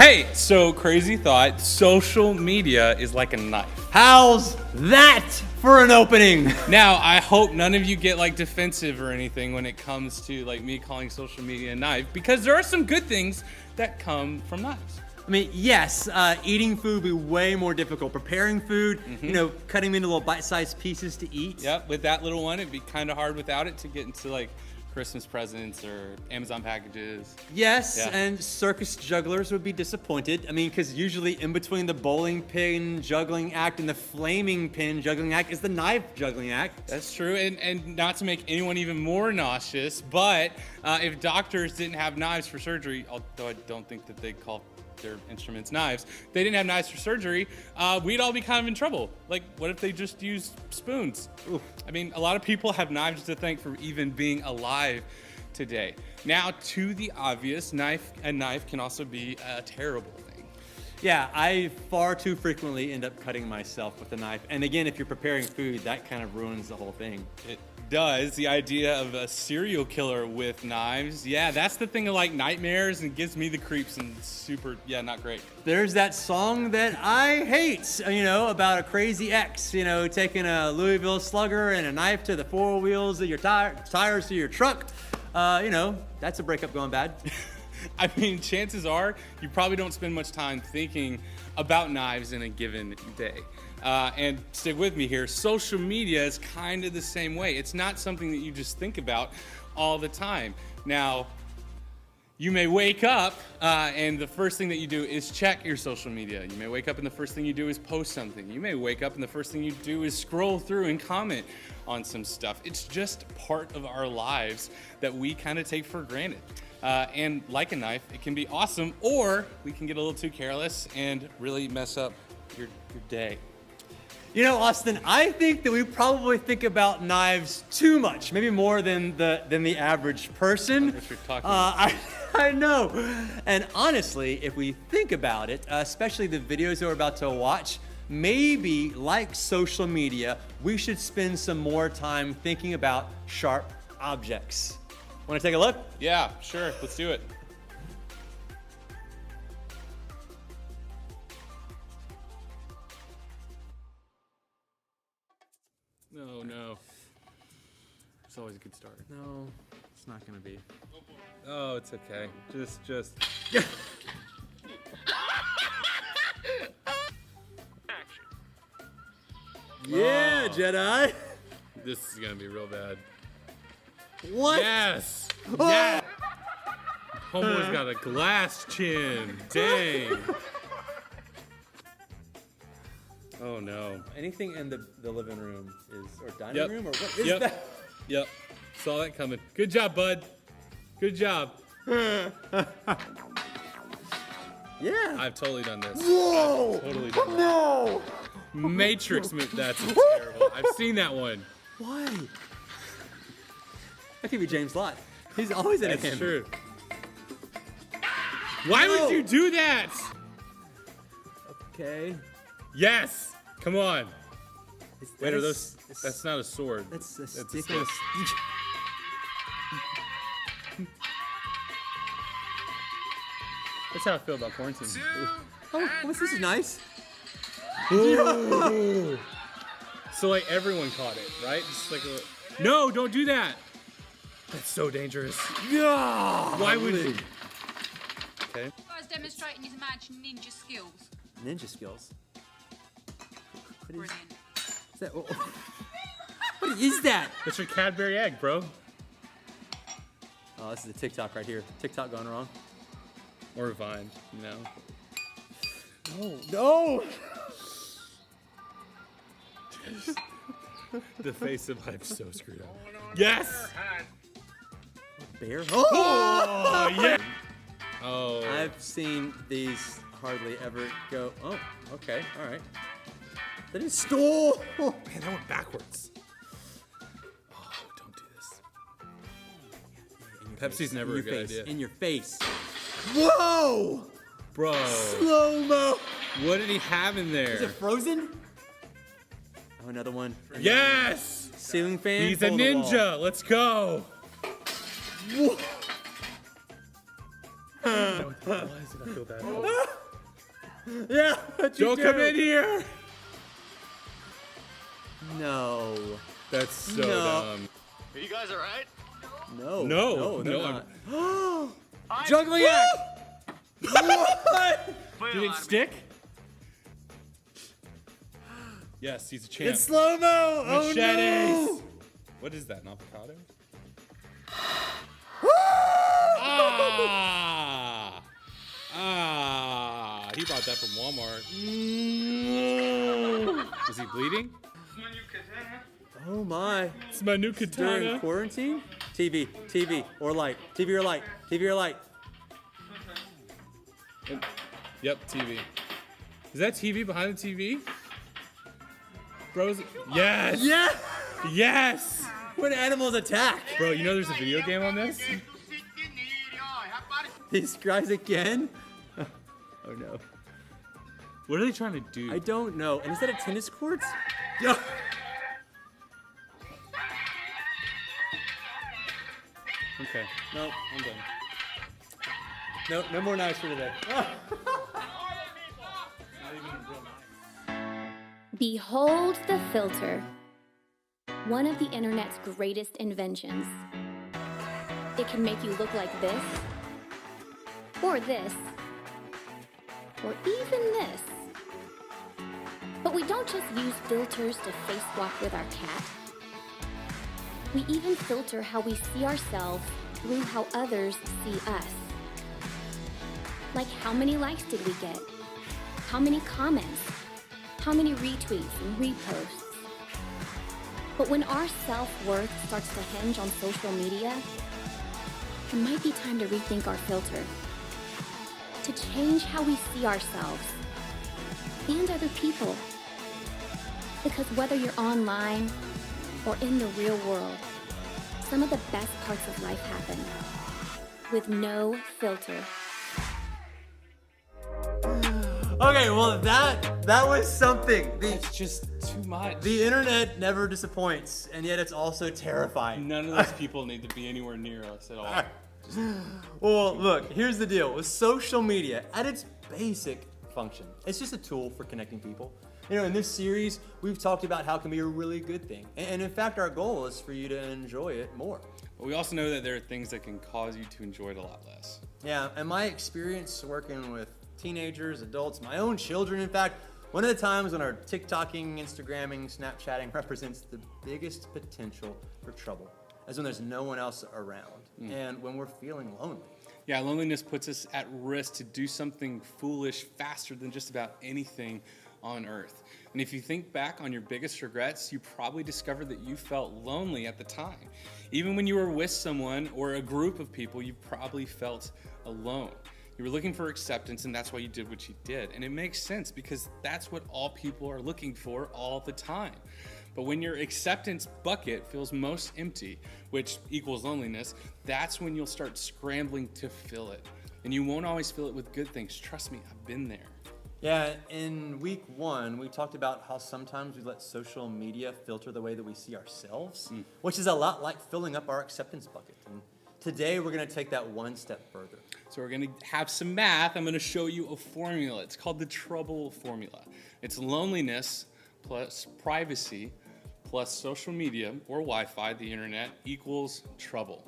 Hey, so crazy thought, social media is like a knife. How's that for an opening? Now, I hope none of you get like defensive or anything when it comes to like me calling social media a knife, because there are some good things that come from knives. I mean, yes, eating food would be way more difficult. Preparing food, cutting them into little bite-sized pieces to eat. Yep, with that little one, it'd be kind of hard without it to get into like Christmas presents or Amazon packages. Yes, Yeah. and circus jugglers would be disappointed. I mean, because usually in between the bowling pin juggling act and the flaming pin juggling act is the knife juggling act. That's true, and not to make anyone even more nauseous, but if doctors didn't have knives for surgery, although I don't think that they call their instruments knives, if they didn't have knives for surgery, we'd all be kind of in trouble. Like, what if they just used spoons? Oof. I mean, a lot of people have knives to thank for even being alive today. Now, to the obvious, a knife can also be a terrible thing. Yeah, I far too frequently end up cutting myself with a knife. And again, if you're preparing food, that kind of ruins the whole thing. It does. The idea of a serial killer with knives, yeah, that's the thing of like nightmares, and gives me the creeps and super, not great. There's that song that I hate, about a crazy ex, taking a Louisville Slugger and a knife to the four wheels of your tires to your truck. That's a breakup going bad. I mean, chances are you probably don't spend much time thinking about knives in a given day. And stick with me here, social media is kind of the same way. It's not something that you just think about all the time. Now, you may wake up and the first thing that you do is check your social media. You may wake up and the first thing you do is post something. You may wake up and the first thing you do is scroll through and comment on some stuff. It's just part of our lives that we kind of take for granted. And like a knife, it can be awesome, or we can get a little too careless and really mess up your day. Austin, I think that we probably think about knives too much, maybe more than the average person. What you're talking I know. And honestly, if we think about it, especially the videos that we're about to watch, maybe like social media, we should spend some more time thinking about sharp objects. Want to take a look? Yeah, sure. Let's do it. No. It's always a good start. No, it's not going to be. Oh, it's okay. Just. Yeah, Oh. Jedi. This is gonna be real bad. What? Yes. Oh. Yeah. Homeboy's got a glass chin. Dang. Oh no. Anything in the living room or dining room, or what is Yep. that? Yep. Saw that coming. Good job, bud. Good job. Yeah. I've totally done this. Whoa! I've totally done that. No! Matrix movie. That's terrible. I've seen that one. Why? That could be James Lott. He's always in That's him. true. Why No. would you do that? Okay. Yes. Come on. Wait, are those? That's That's not a sword. a That's a stick. stick. That's how I feel about quarantine. Oh, what's this? Is nice. Ooh. So like everyone caught it, right? Just like no, don't do that. That's so dangerous. Yeah. Why would you? Okay. Guys demonstrating his magic ninja skills. Ninja skills. What is Brilliant. that? What is that? It's your Cadbury egg, bro. Oh, this is a TikTok right here. TikTok gone wrong. Or Vine, you know. No. The face of I'm so screwed up. Yes. Bear. Oh yeah. Oh. I've seen these hardly ever go. Oh, okay, all right. That is stole. Man, that went backwards. Oh, don't do this. Pepsi's never a good idea. In your face. Whoa! Bro, Slow mo. what did he have in there? Is it frozen? Oh, another one. Yes! Ceiling fan. He's a hole in the wall. ninja. Let's go. Whoa. Why did I feel bad? Yeah, what you Don't do? come in here. No. That's so No. dumb. Are you guys alright? No. No, they're no, not. Juggling act. What? Did it stick? Yes, he's a champ. It's slow mo. Oh Machetes. no. What is that? An avocado? He bought that from Walmart. Is he bleeding? Oh my. It's my new During katana. quarantine? TV or light. TV or light. TV or light. Yep, TV. Is that TV behind the TV? Bros. Yes. Yeah. Yes. When animals attack. Bro, you know there's a video game on this? These guys again? Oh no. What are they trying to do? I don't know. And is that a tennis court? Yeah. Okay. No, I'm done. No, no more knives for today. Behold the filter, one of the internet's greatest inventions. It can make you look like this, or this, or even this. But we don't just use filters to face swap with our cat. We even filter how we see ourselves through how others see us. Like, how many likes did we get? How many comments? How many retweets and reposts? But when our self-worth starts to hinge on social media, it might be time to rethink our filter. To change how we see ourselves and other people. Because whether you're online or in the real world, some of the best parts of life happen with no filter. Okay, well that was something. It's just too much. The internet never disappoints, and yet it's also terrifying. None of those people need to be anywhere near us at all. Well, look, here's the deal. With social media, at its basic function, it's just a tool for connecting people. You know, in this series, we've talked about how it can be a really good thing. And in fact, our goal is for you to enjoy it more. But we also know that there are things that can cause you to enjoy it a lot less. Yeah, and my experience working with teenagers, adults, my own children, in fact, one of the times when our TikToking, Instagramming, Snapchatting represents the biggest potential for trouble is when there's no one else around and when we're feeling lonely. Yeah, loneliness puts us at risk to do something foolish faster than just about anything on earth. And if you think back on your biggest regrets, you probably discovered that you felt lonely at the time. Even when you were with someone or a group of people, you probably felt alone. You were looking for acceptance, and that's why you did what you did. And it makes sense because that's what all people are looking for all the time. But when your acceptance bucket feels most empty, which equals loneliness, that's when you'll start scrambling to fill it. And you won't always fill it with good things. Trust me, I've been there. Yeah, in week 1, we talked about how sometimes we let social media filter the way that we see ourselves, which is a lot like filling up our acceptance bucket. And today, we're going to take that one step further. So we're going to have some math. I'm going to show you a formula. It's called the trouble formula. It's loneliness plus privacy plus social media or Wi-Fi, the internet, equals trouble.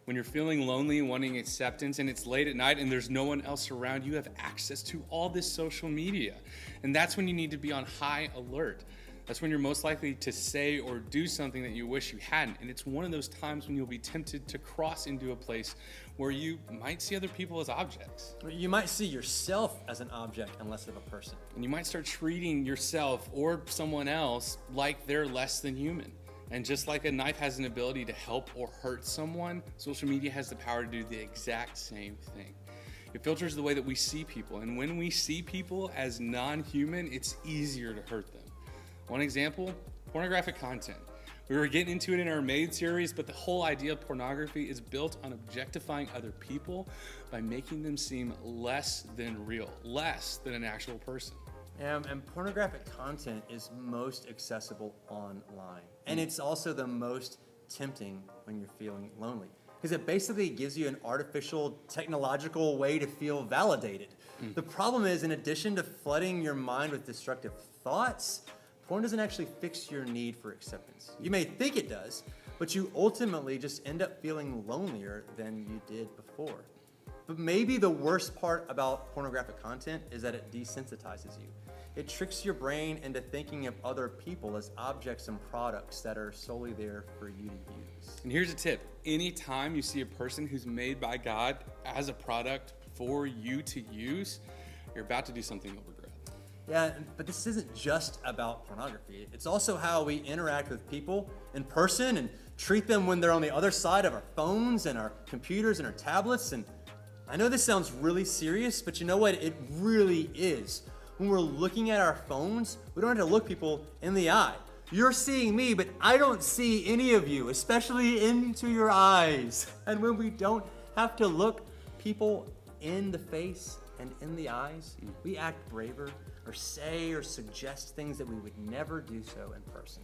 When you're feeling lonely and wanting acceptance and it's late at night and there's no one else around, you have access to all this social media. And that's when you need to be on high alert. That's when you're most likely to say or do something that you wish you hadn't. And it's one of those times when you'll be tempted to cross into a place where you might see other people as objects. You might see yourself as an object and less of a person. And you might start treating yourself or someone else like they're less than human. And just like a knife has an ability to help or hurt someone, social media has the power to do the exact same thing. It filters the way that we see people. And when we see people as non-human, it's easier to hurt them. One example, pornographic content. We were getting into it in our Made series, but the whole idea of pornography is built on objectifying other people by making them seem less than real, less than an actual person. And pornographic content is most accessible online. And it's also the most tempting when you're feeling lonely. because it basically gives you an artificial technological way to feel validated. The problem is, in addition to flooding your mind with destructive thoughts, porn doesn't actually fix your need for acceptance. You may think it does, but you ultimately just end up feeling lonelier than you did before. But maybe the worst part about pornographic content is that it desensitizes you. It tricks your brain into thinking of other people as objects and products that are solely there for you to use. And here's a tip. Anytime you see a person who's made by God as a product for you to use, you're about to do something you'll regret. Yeah, but this isn't just about pornography. It's also how we interact with people in person and treat them when they're on the other side of our phones and our computers and our tablets. And I know this sounds really serious, but you know what? It really is. When we're looking at our phones, we don't have to look people in the eye. You're seeing me, but I don't see any of you, especially into your eyes. And when we don't have to look people in the face and in the eyes, we act braver or say or suggest things that we would never do so in person.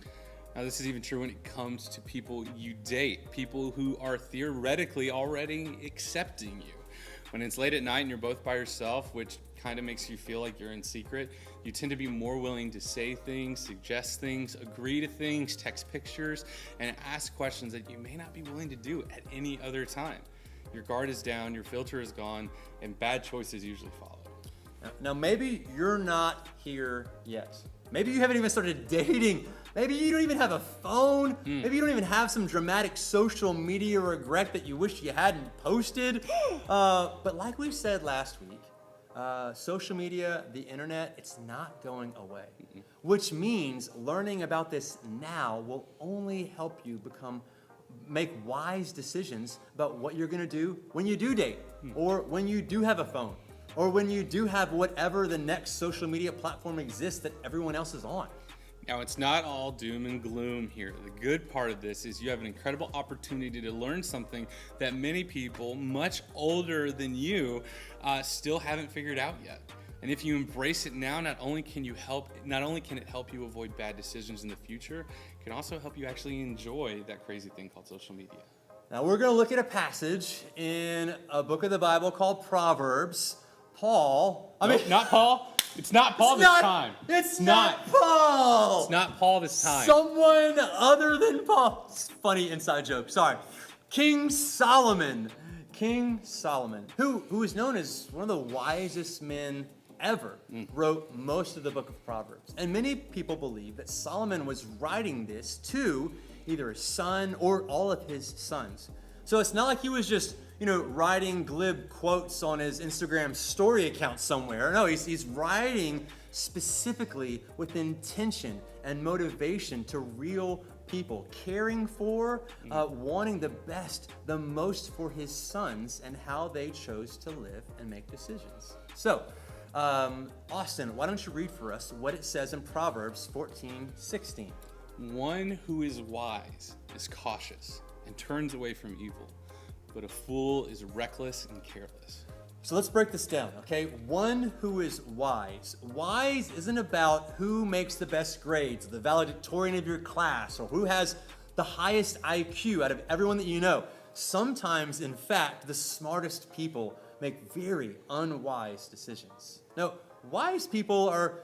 Now, this is even true when it comes to people you date, people who are theoretically already accepting you. When it's late at night and you're both by yourself, which kind of makes you feel like you're in secret, you tend to be more willing to say things, suggest things, agree to things, text pictures, and ask questions that you may not be willing to do at any other time. Your guard is down, your filter is gone, and bad choices usually follow. Now maybe you're not here yet. Maybe you haven't even started dating. Maybe you don't even have a phone. Maybe you don't even have some dramatic social media regret that you wish you hadn't posted. But like we said last week, social media, the internet, it's not going away. Which means learning about this now will only help you make wise decisions about what you're gonna do when you do date, or when you do have a phone, or when you do have whatever the next social media platform exists that everyone else is on. Now, it's not all doom and gloom here. The good part of this is you have an incredible opportunity to learn something that many people much older than you still haven't figured out yet. And if you embrace it now, not only can it help you avoid bad decisions in the future, it can also help you actually enjoy that crazy thing called social media. Now we're going to look at a passage in a book of the Bible called Proverbs. Not Paul. It's not Paul this time. It's not Paul. It's not Paul this time. Someone other than Paul. It's a funny inside joke. Sorry. King Solomon. King Solomon, who is known as one of the wisest men ever, wrote most of the book of Proverbs. And many people believe that Solomon was writing this to either his son or all of his sons. So it's not like he was just, writing glib quotes on his Instagram story account somewhere. No, he's writing specifically with intention and motivation to real people, caring for, wanting the best, the most for his sons and how they chose to live and make decisions. So, Austin, why don't you read for us what it says in Proverbs 14:16? One who is wise is cautious and turns away from evil, but a fool is reckless and careless. So let's break this down, okay? One who is wise. Wise isn't about who makes the best grades, the valedictorian of your class, or who has the highest IQ out of everyone that you know. Sometimes, in fact, the smartest people make very unwise decisions. No, wise people are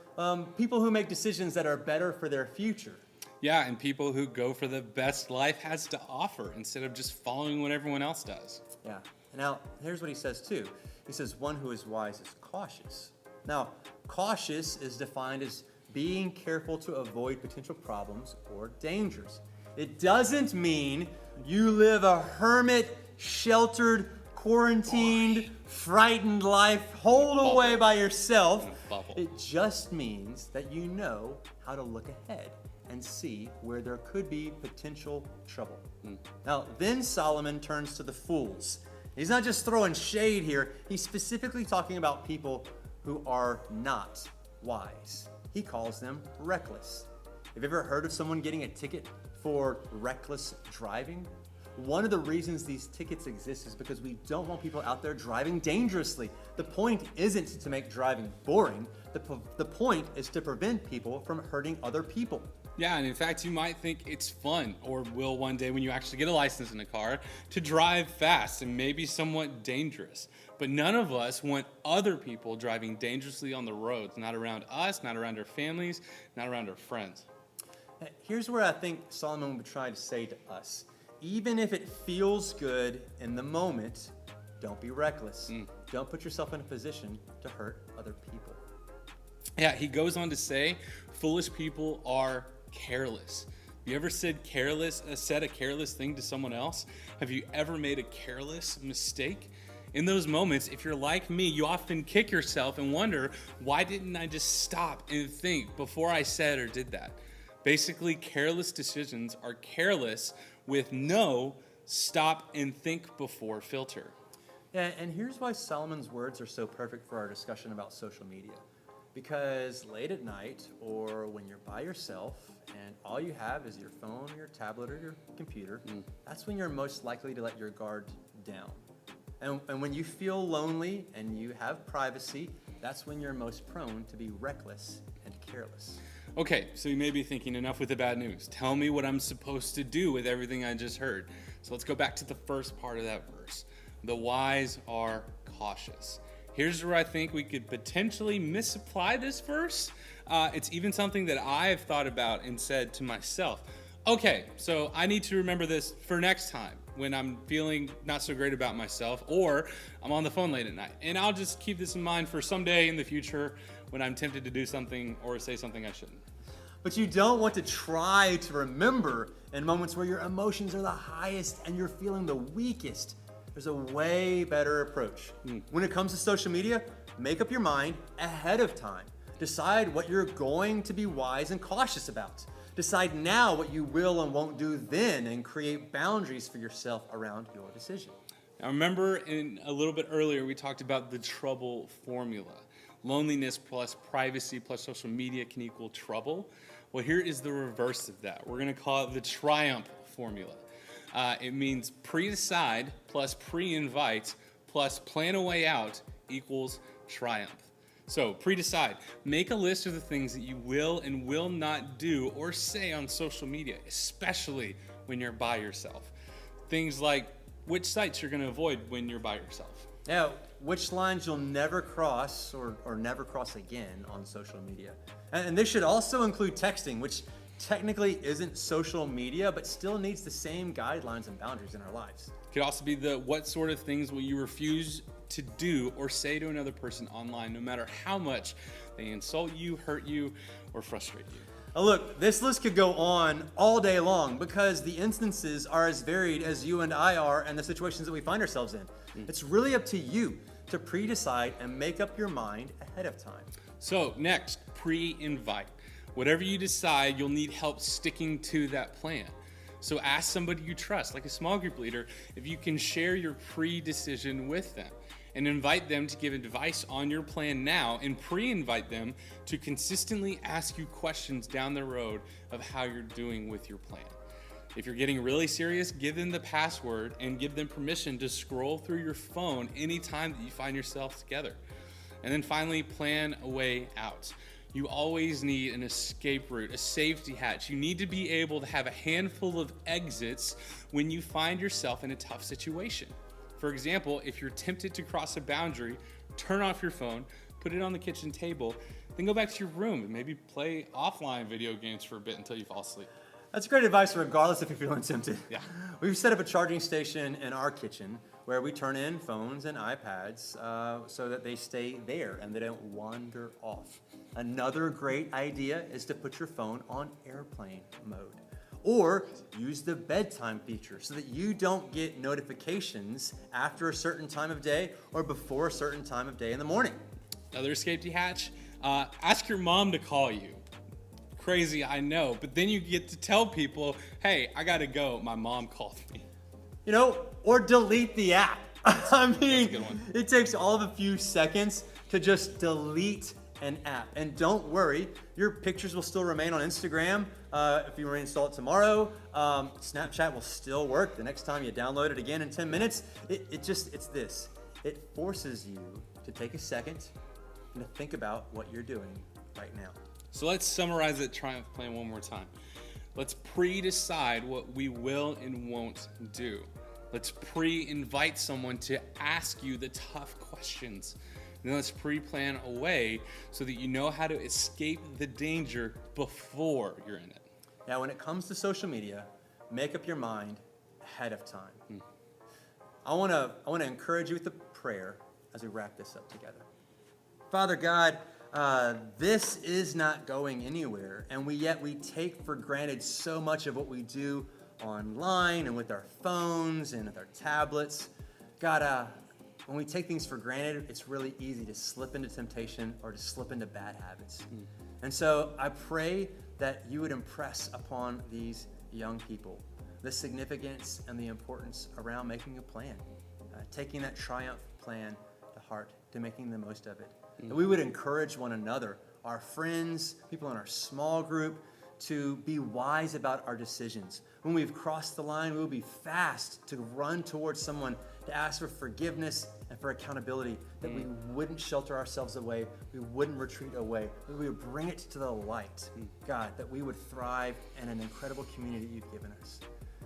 people who make decisions that are better for their future. Yeah, and people who go for the best life has to offer instead of just following what everyone else does. Yeah. Now, here's what he says too. He says, one who is wise is cautious. Now, cautious is defined as being careful to avoid potential problems or dangers. It doesn't mean you live a hermit, sheltered, quarantined, frightened life, holed away by yourself. It just means that you know how to look ahead and see where there could be potential trouble. Now, then Solomon turns to the fools. He's not just throwing shade here. He's specifically talking about people who are not wise. He calls them reckless. Have you ever heard of someone getting a ticket for reckless driving? One of the reasons these tickets exist is because we don't want people out there driving dangerously. The point isn't to make driving boring. The point is to prevent people from hurting other people. Yeah, and in fact, you might think it's fun, or will one day when you actually get a license in a car, to drive fast and maybe somewhat dangerous. But none of us want other people driving dangerously on the roads, not around us, not around our families, not around our friends. Here's where I think Solomon would try to say to us, even if it feels good in the moment, don't be reckless. Don't put yourself in a position to hurt other people. Yeah, he goes on to say, foolish people are careless. You ever said a careless thing to someone else? Have you ever made a careless mistake? In those moments, if you're like me, you often kick yourself and wonder, why didn't I just stop and think before I said or did that? Basically, careless decisions are careless with no stop and think before filter. Yeah, and here's why Solomon's words are so perfect for our discussion about social media. Because late at night, or when you're by yourself and all you have is your phone or your tablet or your computer, that's when you're most likely to let your guard down. And when you feel lonely and you have privacy, that's when you're most prone to be reckless and careless. Okay, so you may be thinking, enough with the bad news. Tell me what I'm supposed to do with everything I just heard. So let's go back to the first part of that verse. The wise are cautious. Here's where I think we could potentially misapply this verse. It's even something that I've thought about and said to myself, okay, so I need to remember this for next time when I'm feeling not so great about myself, or I'm on the phone late at night. And I'll just keep this in mind for someday in the future when I'm tempted to do something or say something I shouldn't. But you don't want to try to remember in moments where your emotions are the highest and you're feeling the weakest. There's a way better approach. When it comes to social media, make up your mind ahead of time. Decide what you're going to be wise and cautious about. Decide now what you will and won't do then, and create boundaries for yourself around your decision. Now remember, in a little bit earlier, we talked about the trouble formula. Loneliness plus privacy plus social media can equal trouble. Well, here is the reverse of that. We're going to call it the triumph formula. It means pre-decide plus pre-invite plus plan a way out equals triumph. So pre-decide. Make a list of the things that you will and will not do or say on social media, especially when you're by yourself. Things like which sites you're going to avoid when you're by yourself. Now, which lines you'll never cross or never cross again on social media. And this should also include texting, which technically isn't social media, but still needs the same guidelines and boundaries in our lives. It could also be the what sort of things will you refuse to do or say to another person online, no matter how much they insult you, hurt you, or frustrate you. Now look, this list could go on all day long because the instances are as varied as you and I are and the situations that we find ourselves in. It's really up to you to pre-decide and make up your mind ahead of time. So next, pre-invite. Whatever you decide, you'll need help sticking to that plan. So ask somebody you trust, like a small group leader, if you can share your pre-decision with them, and invite them to give advice on your plan now, and pre-invite them to consistently ask you questions down the road of how you're doing with your plan. If you're getting really serious, give them the password and give them permission to scroll through your phone anytime that you find yourself together. And then finally, plan a way out. You always need an escape route, a safety hatch. You need to be able to have a handful of exits when you find yourself in a tough situation. For example, if you're tempted to cross a boundary, turn off your phone, put it on the kitchen table, then go back to your room and maybe play offline video games for a bit until you fall asleep. That's great advice regardless if you're feeling tempted. Yeah. We've set up a charging station in our kitchen where we turn in phones and iPads so that they stay there and they don't wander off. Another great idea is to put your phone on airplane mode. Or use the bedtime feature so that you don't get notifications after a certain time of day or before a certain time of day in the morning. Another safety hatch, ask your mom to call you. Crazy, I know, but then you get to tell people, hey, I gotta go, my mom called me. You know, or delete the app. I mean, That's a good one. it takes all of a few seconds to just delete an app. And don't worry, your pictures will still remain on Instagram if you reinstall it tomorrow. Snapchat will still work the next time you download it again in 10 minutes. It's this. It forces you to take a second and to think about what you're doing right now. So let's summarize that Triumph plan one more time. Let's pre-decide what we will and won't do. Let's pre-invite someone to ask you the tough questions. And then let's pre-plan a way so that you know how to escape the danger before you're in it. Now, when it comes to social media, make up your mind ahead of time. I want to encourage you with a prayer as we wrap this up together. Father God, this is not going anywhere, and yet we take for granted so much of what we do online and with our phones and with our tablets. God, when we take things for granted, it's really easy to slip into temptation or to slip into bad habits. And so I pray that you would impress upon these young people the significance and the importance around making a plan, taking that Triumph plan to heart, to making the most of it. That we would encourage one another, our friends, people in our small group, to be wise about our decisions. When we've crossed the line, we will be fast to run towards someone to ask for forgiveness and for accountability, that we wouldn't shelter ourselves away, we wouldn't retreat away, but we would bring it to the light. God, that we would thrive in an incredible community that you've given us.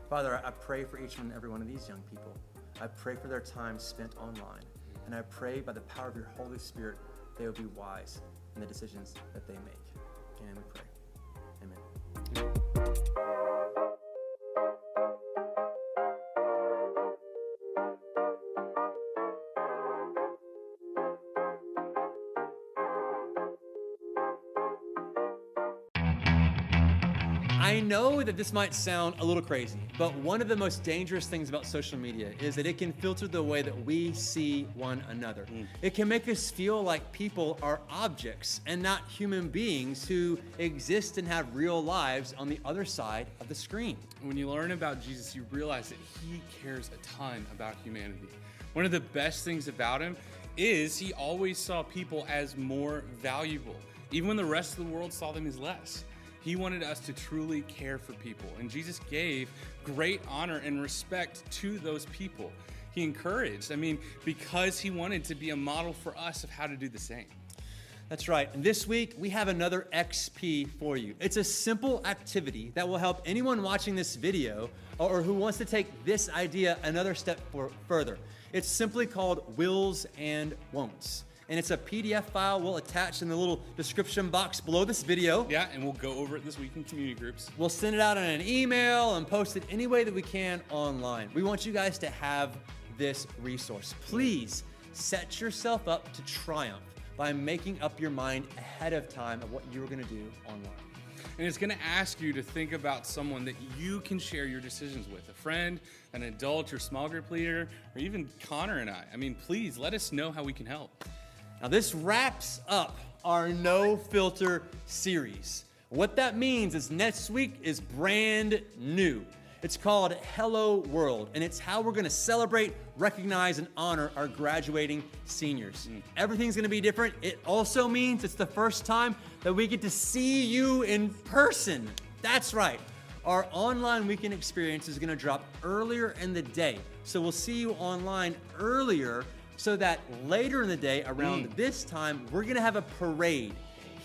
Father, I pray for each and every one of these young people. I pray for their time spent online. And I pray by the power of your Holy Spirit, they will be wise in the decisions that they make. And we pray. Amen. I know that this might sound a little crazy, but one of the most dangerous things about social media is that it can filter the way that we see one another. It can make us feel like people are objects and not human beings who exist and have real lives on the other side of the screen. When you learn about Jesus, you realize that he cares a ton about humanity. One of the best things about him is he always saw people as more valuable, even when the rest of the world saw them as less. He wanted us to truly care for people, and Jesus gave great honor and respect to those people. He encouraged, because he wanted to be a model for us of how to do the same. That's right. And this week, we have another XP for you. It's a simple activity that will help anyone watching this video or who wants to take this idea another step further. It's simply called Wills and Won'ts. And it's a PDF file we'll attach in the little description box below this video. Yeah, and we'll go over it this week in community groups. We'll send it out in an email and post it any way that we can online. We want you guys to have this resource. Please set yourself up to triumph by making up your mind ahead of time of what you're going to do online. And it's going to ask you to think about someone that you can share your decisions with, a friend, an adult, your small group leader, or even Connor and I. Please let us know how we can help. Now, this wraps up our No Filter series. What that means is next week is brand new. It's called Hello World, and it's how we're going to celebrate, recognize, and honor our graduating seniors. Everything's going to be different. It also means it's the first time that we get to see you in person. That's right. Our online weekend experience is going to drop earlier in the day. So we'll see you online earlier, so that later in the day, around this time, we're gonna have a parade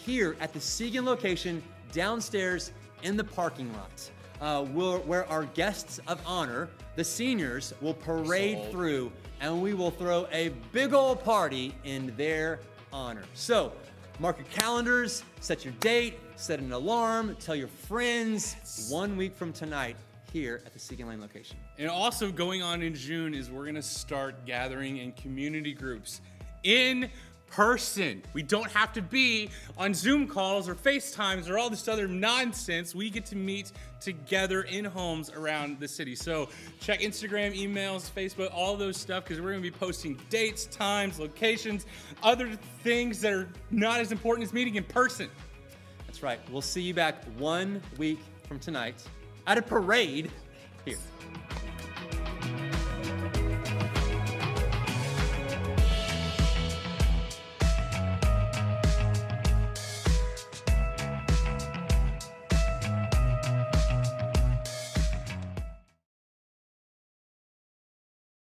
here at the Seguin location downstairs in the parking lot, where our guests of honor, the seniors, will parade through, and we will throw a big old party in their honor. So mark your calendars, set your date, set an alarm, tell your friends. 1 week from tonight, here at the Seguin Lane location. And also going on in June is we're going to start gathering in community groups in person. We don't have to be on Zoom calls or FaceTimes or all this other nonsense. We get to meet together in homes around the city. So check Instagram, emails, Facebook, all those stuff, because we're going to be posting dates, times, locations, other things that are not as important as meeting in person. That's right. We'll see you back 1 week from tonight at a parade here.